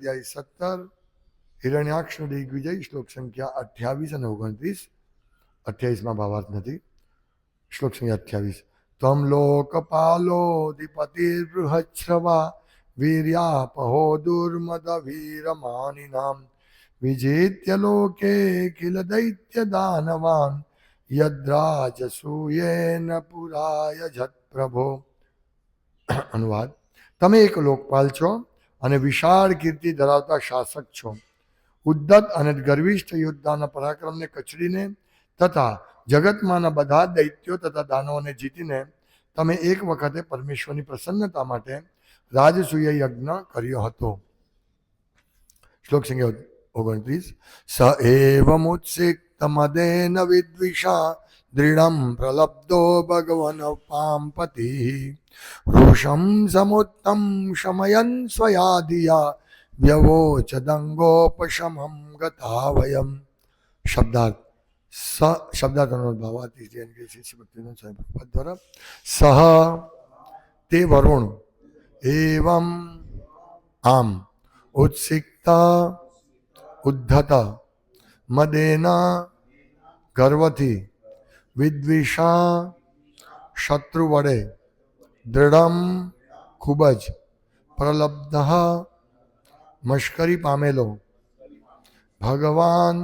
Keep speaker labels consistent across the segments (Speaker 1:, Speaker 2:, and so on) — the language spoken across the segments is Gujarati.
Speaker 1: અધ્યાય 17 હિરણ્યાક્ષનો દિગ્વિજય શ્લોક સંખ્યા 28 અને 29. 28માં ભાવાર્થ નથી. શ્લોક સંખ્યા 28. ત્વમ લોકપાલો દિપતિર્બૃહચ્છ્રવા વીર્યાપહો દુર્મદ વીરમાનિનામ વિજેત્ય લોકે કિલ દૈત્ય દાનવાન યદ્રાજસૂયેન પુરાય જત પ્રભો. અનુવાદ: તમે એક લોકપાલ છો અને વિશાળ કીર્તિ ધરાવતા શાસક છો. ઉદ્ધત અને ગર્વિષ્ઠ યોદ્ધાના પરાક્રમને કચડીને તથા જગતમાંના બધા દૈત્યો તથા દાનવોને જીતીને તમે એક વખતે પરમેશ્વરની પ્રસન્નતા માટે રાજસૂય યજ્ઞ કર્યો હતો. શ્લોક સંખ્યા 29. સ એવમુત્સિક્તમદેન વિદ્વિષા દૃઢં પ્રલબ્ધો ભગવન પામ્પતિ વૃષં સમુત્તમ શમયન સ્વયાધિયા વ્યવોચદંગોપશમં ગતા વયમ. શબ્દાર્થ ભાવાર્થ દ્વારા સહ તે વરુણ એવમ આમ ઉત્સિક્તા ઉદ્ધત મદેના ગર્વથી વિદ્વિષા શત્રુ વડે દૃઢમ ખૂબ જ પ્રલબ્ધ મશ્કરી પામેલો ભગવાન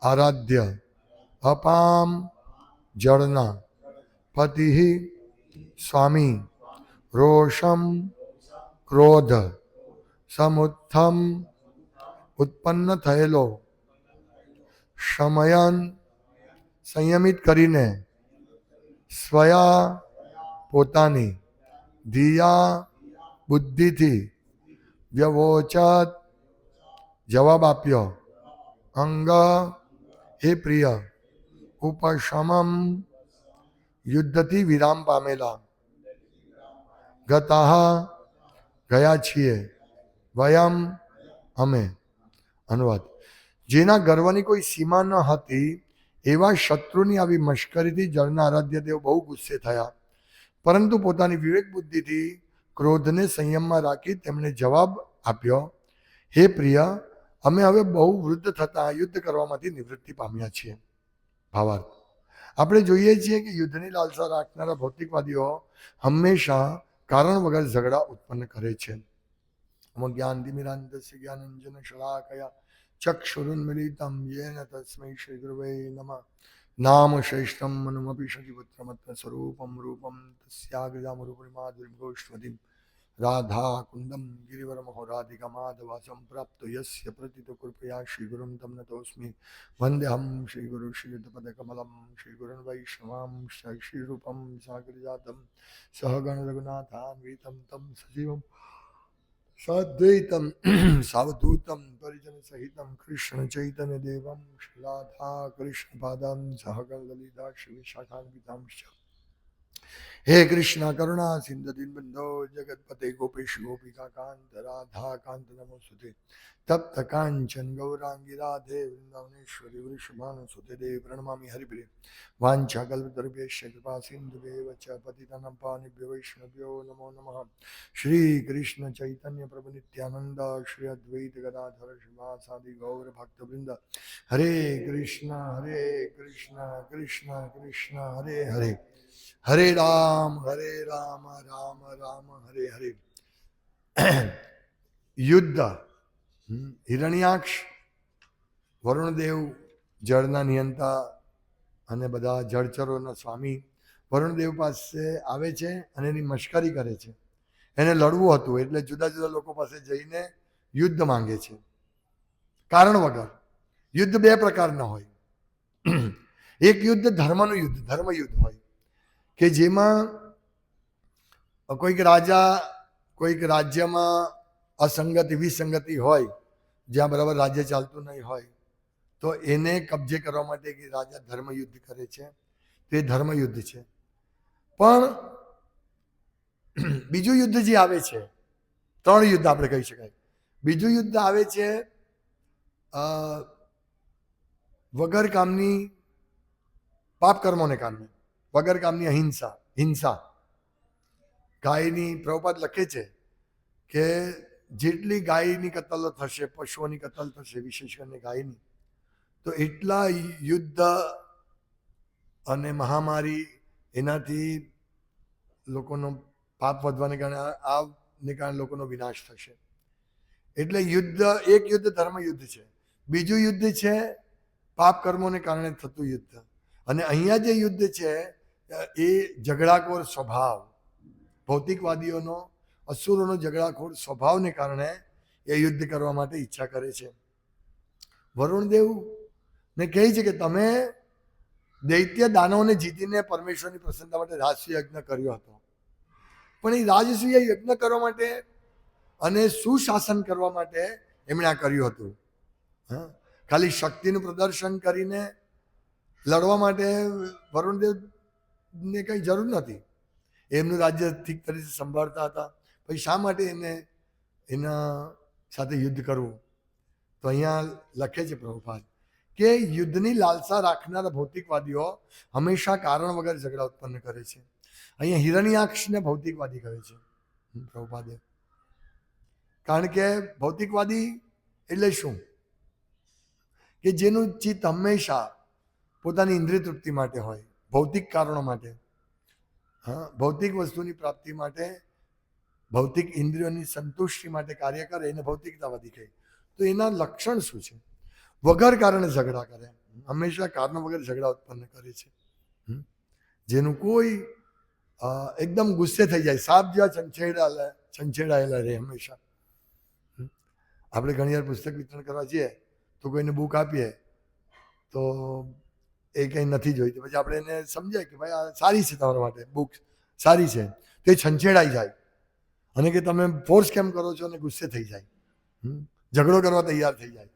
Speaker 1: આરાધ્ય અપામ જળના પતિ સ્વામી રોષમ ક્રોધ સમુત્થમ ઉત્પન્ન થયેલો શમયન સંયમિત કરીને સ્વયા પોતાની ધિયા બુદ્ધિથી વ્યવોચત જવાબ આપ્યો અંગ હે પ્રિય ઉપશમમ યુદ્ધથી વિરામ પામેલા ગતા ગયા છીએ વયમ અમે. અનુવાદ: જેના ગર્વની કોઈ સીમા ન હતી એવા શત્રુની આવી મશ્કરીથી જળના આરાધ્ય દેવ બહુ ગુસ્સે થયા, પરંતુ પોતાની વિવેક બુદ્ધિથી ક્રોધને સંયમમાં રાખી તેમણે જવાબ આપ્યો, હે પ્રિય, અમે હવે બહુ વૃદ્ધ થતા યુદ્ધ કરવામાંથી નિવૃત્તિ પામ્યા છીએ. ભાવાર્થ: આપણે જોઈએ છીએ કે યુદ્ધની લાલસા રાખનારા ભૌતિકવાદીઓ હંમેશા કારણ વગર ઝઘડા ઉત્પન્ન કરે છે. જ્ઞાનતિમિરાન્ધસ્ય જ્ઞાનંજન શલાકયા ચક્ષુરુન્મિલિતમ યેન તસ્મૈ શ્રી ગુરવે નમઃ. નામ શ્રેષ્ઠમ મનુમપી શચિપુત્રમત્ન સ્વરૂપમ રૂપમ તસ્યાગ્રજામ રૂપમાધુરીમ ગોષ્ઠવતીમ રાધા કુંદમ ગિરિવરમહો રાધિકા માધવાસમ પ્રાપ્તો યસ્ય પ્રતિતો કૃપયા શ્રી ગુરુમ તમ નતોસ્મિ વંદેહમ શ્રી ગુરુ શ્રીયુતપદકમલમ શ્રી ગુરુન વૈષ્ણવામ શ્રી રૂપમ સાગરજાતમ સહગણ રઘુનાથાન્વિતમ તમ સજીવમ સાદ્વૈતમ સાવધૂતમ પરિજન સહિતમ કૃષ્ણ ચૈતન્ય દેવમ શ્રી રાધા કૃષ્ણ પાદમ સહગણ લલિતા શ્રી વિશાખાન્વિતામ. હે કૃષ્ણ કરુણા સિંધુ દીનબંધો જગતપતે ગોપેશ ગોપિકા કાંત રાધા કાંત નમોસ્તુતે. તપ્ત કાંચન ગૌરાંગી રાધે વૃંદાવનેશ્વરી વૃષભાનુસુતે દેવી પ્રણમામિ હરિપ્રિય. વાંછા કલ્પતરુભ્યશ્ચ કૃપા સિંધુભ્યેવ ચ પતિતાનાં પાવનેભ્યો વૈષ્ણવ્યો નમો નમઃ. શ્રી કૃષ્ણ ચૈતન્ય પ્રભુ નિત્યાનંદ શ્રી અદ્વૈત ગદાધર શ્રીવાસાદિ ગૌર ભક્તવૃંદ. હરે કૃષ્ણ કૃષ્ણ કૃષ્ણ હરે હરે, હરે રામ રામ રામ હરે હરે. યુદ્ધ. હિરણ્યાક્ષ વરુણદેવ જળના નિયંતા અને બધા જળચરોના સ્વામી વરુણદેવ પાસે આવે છે અને એની મશ્કરી કરે છે. એને લડવું હતું એટલે જુદા જુદા લોકો પાસે જઈને યુદ્ધ માંગે છે કારણ વગર. યુદ્ધ બે પ્રકારના હોય. એક યુદ્ધ ધર્મનું યુદ્ધ, ધર્મયુદ્ધ હોય કે જેમાં કોઈક રાજા કોઈક રાજ્યમાં અસંગતિ વિસંગતિ હોય, જ્યાં બરાબર રાજ્ય ચાલતું નહીં હોય, તો એને કબજે કરવા માટે કે રાજા ધર્મયુદ્ધ કરે છે, તે ધર્મયુદ્ધ છે. પણ બીજું યુદ્ધ જે આવે છે, ત્રણ યુદ્ધ આપણે કહી શકાય. બીજું યુદ્ધ આવે છે વગર કામની પાપ કર્મોને કારણે, વગર કામની હિંસા. ગાયની પ્રભુપાદ લખે છે કે જેટલી ગાયની કતલ થશે, પશુઓની કતલ થશે, વિશેષ કરીને ગાયની, તો એટલા યુદ્ધ અને મહામારી, એનાથી લોકોનો પાપ વધવાને કારણે, આવને કારણે લોકોનો વિનાશ થશે. એટલે યુદ્ધ, એક યુદ્ધ ધર્મ યુદ્ધ છે, બીજું યુદ્ધ છે પાપ કર્મોને કારણે થતું યુદ્ધ. અને અહીંયા જે યુદ્ધ છે એ ઝઘડાખોર સ્વભાવ, ભૌતિકવાદીઓનો, અસુરોનો ઝઘડાખોર સ્વભાવને કારણે એ યુદ્ધ કરવા માટે ઈચ્છા કરે છે. વરુણદેવ ને કહે છે કે તમે દૈત્ય દાનવોને જીતીને પરમેશ્વરની પ્રસન્નતા માટે રાજસૂય યજ્ઞ કર્યો હતો, પણ એ રાજસૂય યજ્ઞ કરવા માટે અને સુશાસન કરવા માટે એમણે આ કર્યું હતું. હા, ખાલી શક્તિનું પ્રદર્શન કરીને લડવા માટે વરુણદેવને કંઈ જરૂર નથી. એમનું રાજ્ય ઠીક તરીકે સંભાળતા હતા, પછી શા માટે એને એના સાથે યુદ્ધ કરવું? તો અહીંયા લખે છે પ્રભુપાદ કે યુદ્ધની લાલસા રાખનારા ભૌતિકવાદીઓ હંમેશા કારણ વગર ઝઘડા ઉત્પન્ન કરે છે. અહીંયા હિરણ્યાક્ષને ભૌતિકવાદી કહે છે પ્રભુપાદે. કારણ કે ભૌતિકવાદી એટલે શું? કે જેનું ચિત્ત હંમેશા પોતાની ઇન્દ્રિય તૃપ્તિ માટે હોય, ભૌતિક કારણો માટે, હા, ભૌતિક વસ્તુની પ્રાપ્તિ માટે, ભૌતિક ઇન્દ્રિયોની સંતુષ્ટિ માટે કાર્ય કરે એને ભૌતિકતાવાદી કહે. તો એના લક્ષણ શું છે? વગર કારણે ઝઘડા કરે, હંમેશા કારણ વગર ઝઘડા ઉત્પન્ન કરે છે. જેનું કોઈ એકદમ ગુસ્સે થઈ જાય, સાપ જેવા છંછેડાયેલા રહે હંમેશા. આપણે ઘણી વાર પુસ્તક વિતરણ કરવા જઈએ તો કોઈને બુક આપીએ તો એ કંઈ નથી જોઈતી, પછી આપણે એને સમજાય કે ભાઈ આ સારી છે, તમારા માટે બુક સારી છે, તો એ છંછેડાઈ જાય અને કે તમે ફોર્સ કેમ કરો છો, અને ગુસ્સે થઈ જાય, ઝઘડો કરવા તૈયાર થઈ જાય,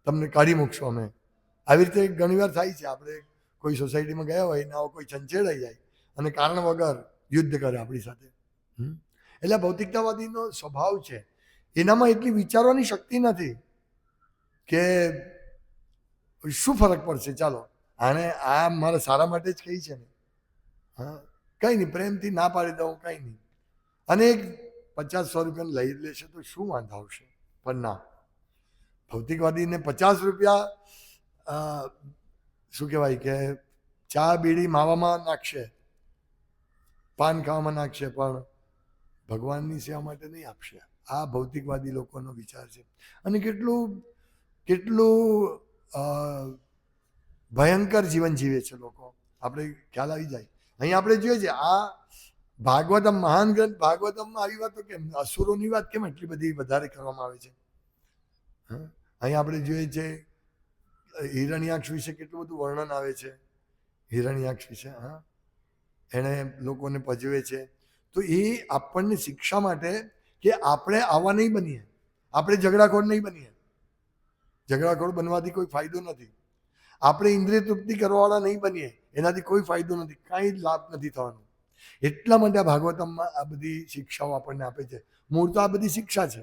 Speaker 1: તમને કાઢી મૂકશો અમે. આવી રીતે ઘણીવાર થાય છે. આપણે કોઈ સોસાયટીમાં ગયા હોય ને આવો કોઈ છંછેડાઈ જાય અને કારણ વગર યુદ્ધ કરે આપણી સાથે. એટલે ભૌતિકતાવાદીનો સ્વભાવ છે, એનામાં એટલી વિચારવાની શક્તિ નથી કે શું ફરક પડશે, ચાલો આને આ મારા સારા માટે જ કહી છે ને, હા કંઈ નહીં, પ્રેમથી ના પાડી દઉં, કંઈ નહીં, અને 50-100 રૂપિયાને લઈ લેશે તો શું વાંધો આવશે? પણ ના, ભૌતિકવાદીને 50 રૂપિયા શું કહેવાય કે ચા બીડી માવામાં નાખશે, પાન ખાવામાં નાખશે, પણ ભગવાનની સેવા માટે નહીં આપશે. આ ભૌતિકવાદી લોકોનો વિચાર છે. અને કેટલું ભયંકર જીવન જીવે છે લોકો, આપણે ખ્યાલ આવી જાય. અહીં આપણે જોઈએ છે આ ભાગવતમ, મહાન ગ્રંથ ભાગવતમમાં આવી વાતો કેમ, અસુરોની વાત કેમ એટલી બધી વધારે કરવામાં આવે છે? અહીં આપણે જોઈએ છે હિરણ્યાક્ષ વિશે કેટલું બધું વર્ણન આવે છે, હિરણ્યાક્ષ વિશે. હા, એણે લોકોને પજવે છે. તો એ આપણને શિક્ષા માટે કે આપણે આવા નહીં બનીએ, આપણે ઝઘડાખોર નહીં બનીએ. ઝઘડાખોર બનવાથી કોઈ ફાયદો નથી. આપણે ઇન્દ્રિય તૃપ્તિ કરવાવાળા નહીં બનીએ, એનાથી કોઈ ફાયદો નથી, કાંઈ લાભ નથી થવાનો. એટલા માટે આ ભાગવતમમાં આ બધી શિક્ષાઓ આપણને આપે છે. મૂળ તો આ બધી શિક્ષા છે.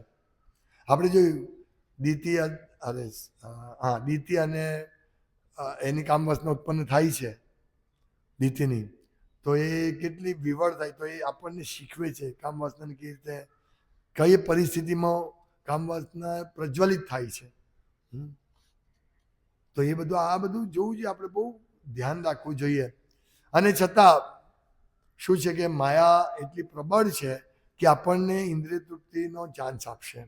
Speaker 1: આપણે જોયું દિતિ અને એની કામવાસના ઉત્પન્ન થાય છે, દિતિની, તો એ કેટલી વિવળ થાય, તો એ આપણને શીખવે છે કામવાસનાની કેવી રીતે, કઈ પરિસ્થિતિમાં કામવાસના પ્રજ્વલિત થાય છે. તો એ બધું, આ બધું જોવું જોઈએ, આપણે બહુ ધ્યાન રાખવું જોઈએ. અને છતાં શું છે કે માયા એટલી પ્રબળ છે કે આપણને ઇન્દ્રિય તૃપ્તિનો ચાન્સ આપશે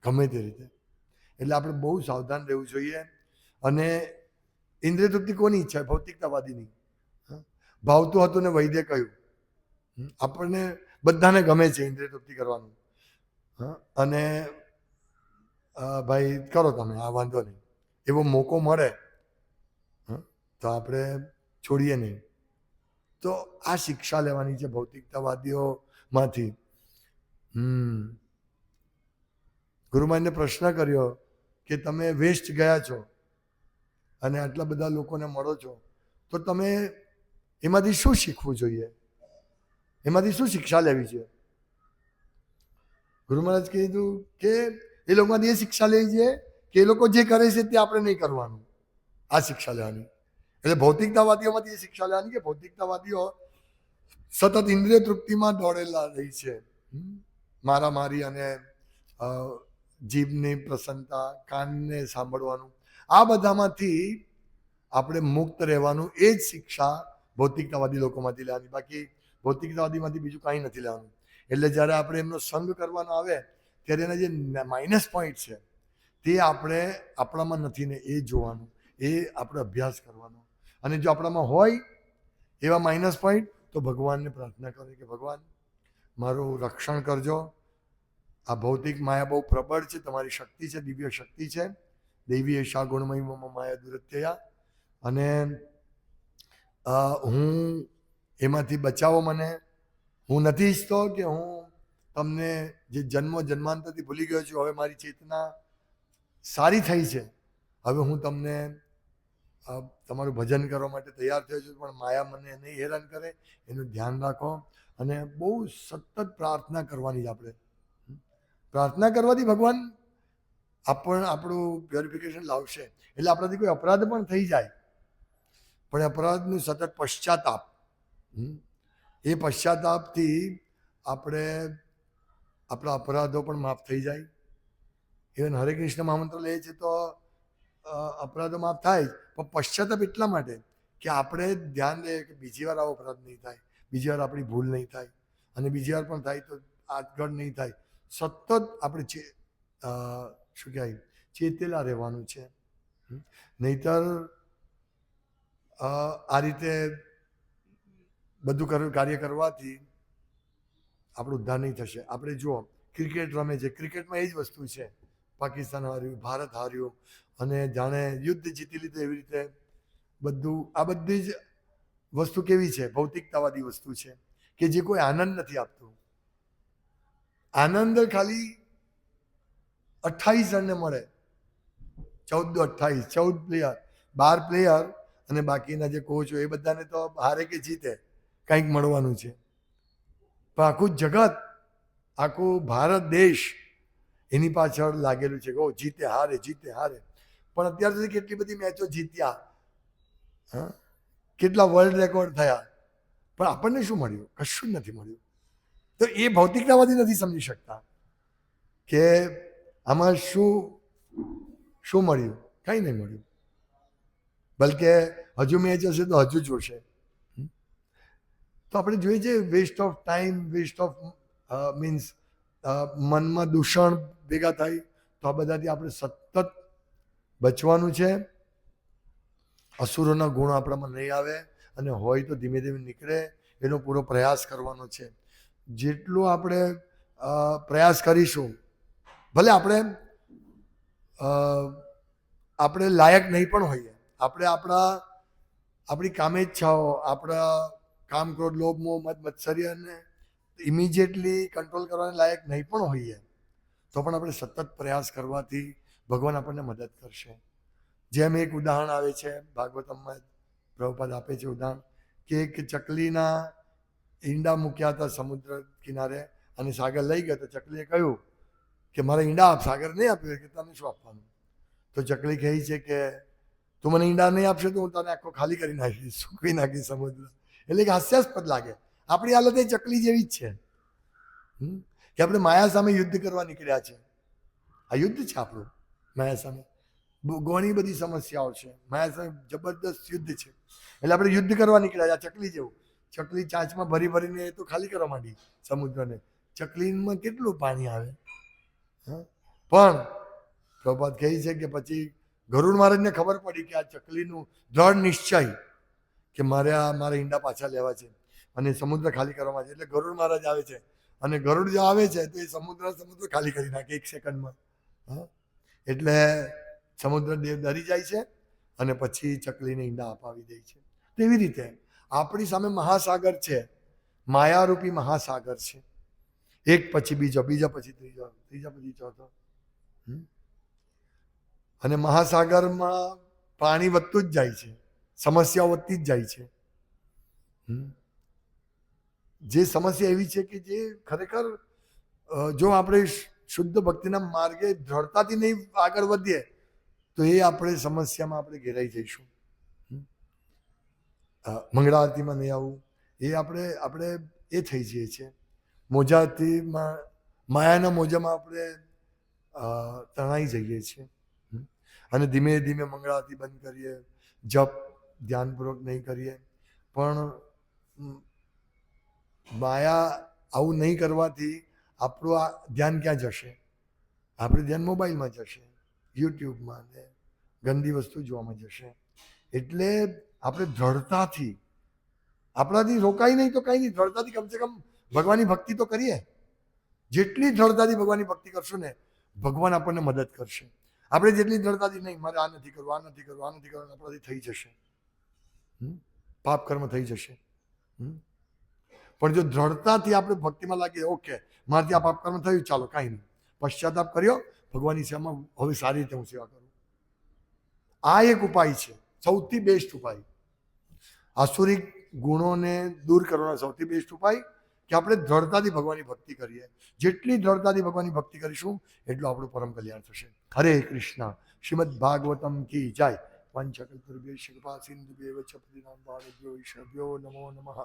Speaker 1: ગમે તે રીતે. એટલે આપણે બહુ સાવધાન રહેવું જોઈએ. અને ઇન્દ્રિય તૃપ્તિ કોની ઈચ્છા? ભૌતિકતાવાદીની. ભાવતું હતું ને વૈદ્ય કહ્યું, આપણને બધાને ગમે છે ઇન્દ્રિય તૃપ્તિ કરવાનું. અને ભાઈ કરો તમે, આ વાંધો નહીં, એવો મોકો મળે તો આપણે છોડીએ નહીં. તો આ શિક્ષા લેવાની છે ભૌતિકતાવાદીઓમાંથી. ગુરુમાનને પ્રશ્ન કર્યો કે તમે વેસ્ટ ગયા છો અને આટલા બધા લોકોને મળો છો, તો તમે એમાંથી શું શીખવું જોઈએ, એમાંથી શું શિક્ષા લેવી છે? ગુરુ મહારાજ કીધું કે એ લોકોમાંથી એ શિક્ષા લેવી છે કે એ લોકો જે કરે છે તે આપણે નહીં કરવાનું, આ શિક્ષા લેવાની. એટલે ભૌતિકતાવાદીઓમાંથી એ શિક્ષા લેવાની કે ભૌતિકતાવાદીઓ સતત ઇન્દ્રિય તૃપ્તિમાં દોડેલા રહી છે, મારામારી અને જીભની પ્રસન્નતા, કાનને સાંભળવાનું, આ બધામાંથી આપણે મુક્ત રહેવાનું. એ જ શિક્ષા ભૌતિકતાવાદી લોકોમાંથી લેવાની. બાકી ભૌતિકતાવાદીમાંથી બીજું કાંઈ નથી લેવાનું. એટલે જ્યારે આપણે એમનો સંગ કરવાનો આવે ત્યારે એના જે માઇનસ પોઈન્ટ છે તે આપણે આપણામાં નથી ને એ જોવાનું, એ આપણે અભ્યાસ કરવાનો. અને જો આપણામાં હોય એવા માઇનસ પોઈન્ટ તો ભગવાનને પ્રાર્થના કરે કે ભગવાન મારું રક્ષણ કરજો. આ ભૌતિક માયા બહુ પ્રબળ છે, તમારી શક્તિ છે, દિવ્ય શક્તિ છે. દૈવી એશા ગુણમય માયા દુરત્યયા. અને હું એમાંથી બચાવો મને. હું નથી ઈચ્છતો કે હું તમને જે જન્માંતરથી ભૂલી ગયો છું, હવે મારી ચેતના સારી થઈ છે, હવે હું તમને તમારું ભજન કરવા માટે તૈયાર થયો છું, પણ માયા મને નહીં હેરાન કરે એનું ધ્યાન રાખો. અને બહુ સતત પ્રાર્થના કરવાની જ આપણે. પ્રાર્થના કરવાથી ભગવાન આપણું પ્યોરિફિકેશન લાવશે. એટલે આપણાથી કોઈ અપરાધ પણ થઈ જાય, પણ અપરાધનું સતત પશ્ચાતાપ, એ પશ્ચાતાપથી આપણે આપણા અપરાધો પણ માફ થઈ જાય. ઇવન હરે કૃષ્ણ મહામંત્ર લે છે તો અપરાધો માફ થાય, પણ પશ્ચાતાપ એટલા માટે કે આપણે ધ્યાન દઈએ કે બીજી વાર આવો અપરાધ નહીં થાય, બીજી વાર આપણી ભૂલ નહીં થાય, અને બીજી વાર પણ થાય તો આગળ નહીં થાય. સતત આપણે શું કહેવાય ચેતેલા રહેવાનું છે. નહીતર આ રીતે બધું કાર્ય કરવાથી આપણું ઉદ્ધાર નહીં થશે. આપણે જુઓ ક્રિકેટ રમે છે, ક્રિકેટમાં એ જ વસ્તુ છે. પાકિસ્તાન હાર્યું, ભારત હાર્યું, અને જાણે યુદ્ધ જીતી લીધું એવી રીતે બધું. આ બધી જ વસ્તુ કેવી છે? ભૌતિકતાવાદી વસ્તુ છે કે જે કોઈ આનંદ નથી આપતું. આનંદ ખાલી 28 જણને મળે, 14 પ્લેયર, 12 પ્લેયર અને બાકીના જે કોચ હોય એ બધાને તો હારે કે જીતે કંઈક મળવાનું છે. પણ આખું જગત, આખું ભારત દેશ એની પાછળ લાગેલું છે કે ઓ જીતે હારે, જીતે હારે. પણ અત્યાર સુધી કેટલી બધી મેચો જીત્યા, હા, કેટલા વર્લ્ડ રેકોર્ડ થયા, પણ આપણને શું મળ્યું? કશું જ નથી મળ્યું. તો એ ભૌતિકતાવાદી નથી સમજી શકતા કે આમાં શું મળ્યું. કંઈ નહીં મળ્યું. બલકે હજુ મેચ હશે તો હજુ જોશે. તો આપણે જોઈએ છે waste of time, waste of means મનમાં દૂષણ ભેગા થાય. તો આ બધાથી આપણે સતત બચવાનું છે. અસુરોના ગુણ આપણામાં નહીં આવે, અને હોય તો ધીમે ધીમે નીકળે એનો પૂરો પ્રયાસ કરવાનો છે. જેટલું આપણે પ્રયાસ કરીશું, ભલે આપણે લાયક નહીં પણ હોઈએ, આપણે આપણી કામેચ્છાઓ, આપણા કામ, ક્રોધ, લોભ, મોહ, મદ, મત્સર્યને ઇમિડિયેટલી કંટ્રોલ કરવાને લાયક નહીં પણ હોઈએ, તો પણ આપણે સતત પ્રયાસ કરવાથી ભગવાન આપણને મદદ કરશે. જેમ એક ઉદાહરણ આવે છે ભાગવતમમાં, પ્રભુપાદ આપે છે ઉદાહરણ, કે એક ચકલીના ઈંડા મૂક્યા હતા સમુદ્ર કિનારે, અને સાગર લઈ ગયો. તો ચકલીએ કહ્યું કે મારે ઈંડા આપ. સાગર નહીં આપ્યું કે તને શું આપવાનું? તો ચકલી કહે છે કે તું મને ઈંડા નહીં આપશે તો હું તને આખો ખાલી કરી નાખીશ, સૂકવી નાખીશ સમુદ્ર. એટલે કે હાસ્યાસ્પદ લાગે. આપણી હાલત એ ચકલી જેવી જ છે કે આપણે માયા સામે યુદ્ધ કરવા નીકળ્યા છે. આ યુદ્ધ છે આપણું માયા સામે. ઘણી બધી સમસ્યાઓ છે, માયા સામે જબરદસ્ત યુદ્ધ છે. એટલે આપણે યુદ્ધ કરવા નીકળ્યા છે. ચકલી જેવું. ચકલી ચાંચમાં ભરી ભરીને તો ખાલી કરવા માંડી સમુદ્રને. ચકલીમાં કેટલું પાણી આવે. પણ પ્રભાત કહે છે કે પછી ગરુડ મહારાજને ખબર પડી કે આ ચકલીનું દ્રઢ નિશ્ચય કે મારે ઈંડા પાછા લેવા છે અને સમુદ્ર ખાલી કરવામાં છે. એટલે ગરુડ મહારાજ આવે છે, અને ગરુડ જો આવે છે તો એ સમુદ્ર ખાલી કરી નાખે 1 સેકન્ડમાં. એટલે સમુદ્ર દેવ ડરી જાય છે, અને પછી ચકલીને ઈંડા અપાવી દે છે. તેવી રીતે આપણી સામે મહાસાગર છે, માયારૂપી મહાસાગર છે. એક પછી બીજો, બીજા પછી ત્રીજો, ત્રીજા પછી ચોથો. અને મહાસાગરમાં પાણી વધતું જ જાય છે, સમસ્યાઓ વધતી જ જાય છે. જે સમસ્યા એવી છે કે જે ખરેખર જો આપણે શુદ્ધ ભક્તિના માર્ગે દ્રઢતાથી નહીં આગળ વધીએ તો એ આપણે સમસ્યામાં આપણે ઘેરાઈ જઈશું. મંગળા આરતીમાં નહીં આવવું, એ આપણે એ થઈ જઈએ છીએ. મોજાથી માયાના મોજામાં આપણે તણાઈ જઈએ છીએ. અને ધીમે ધીમે મંગળારતી બંધ કરીએ, જપ ધ્યાનપૂર્વક નહીં કરીએ. પણ માયા આવું નહીં કરવાથી આપણું આ ધ્યાન ક્યાં જશે? આપણું ધ્યાન મોબાઈલમાં જશે, યુટ્યુબમાં ને ગંદી વસ્તુ જોવામાં જશે. એટલે આપણે દ્રઢતાથી, આપણાથી રોકાય નહીં તો કાંઈ નહીં, દ્રઢતાથી કમસે કમ ભગવાનની ભક્તિ તો કરીએ. જેટલી દ્રઢતાથી ભગવાનની ભક્તિ કરશું ને, ભગવાન આપણને મદદ કરશે. આપણે જેટલી દ્રઢતાથી નહીં, મારે આ નથી કરવું, આ નથી કરવું, આ નથી કરવું, આપણાથી થઈ જશે, પાપ કર્મ થઈ જશે. પણ જો દ્રઢતાથી આપણે ભક્તિમાં લાગીએ, ઓકે મારાથી આ પાપ કર્મ થયું, ચાલો કાંઈ નહીં, પશ્ચાતાપ કર્યો, ભગવાનની સેવામાં હવે સારી રીતે હું સેવા કરું. આ એક ઉપાય છે, સૌથી બેસ્ટ ઉપાય. આસુરિક ગુણોને દૂર કરવાનો સૌથી બેસ્ટ ઉપાય કે આપણે દ્રઢતાથી ભગવાનની ભક્તિ કરીએ. જેટલી દ્રઢતાથી ભગવાનની ભક્તિ કરીશું એટલું આપણું પરમ કલ્યાણ થશે. હરે કૃષ્ણ. શ્રીમદ ભાગવતમ કી જય. પંચકલ્પતરુભ્યો કૃપા સિંધુભ્યો ચ પતિતાનાં પાવનેભ્યો વૈષ્ણવેભ્યો નમો નમઃ.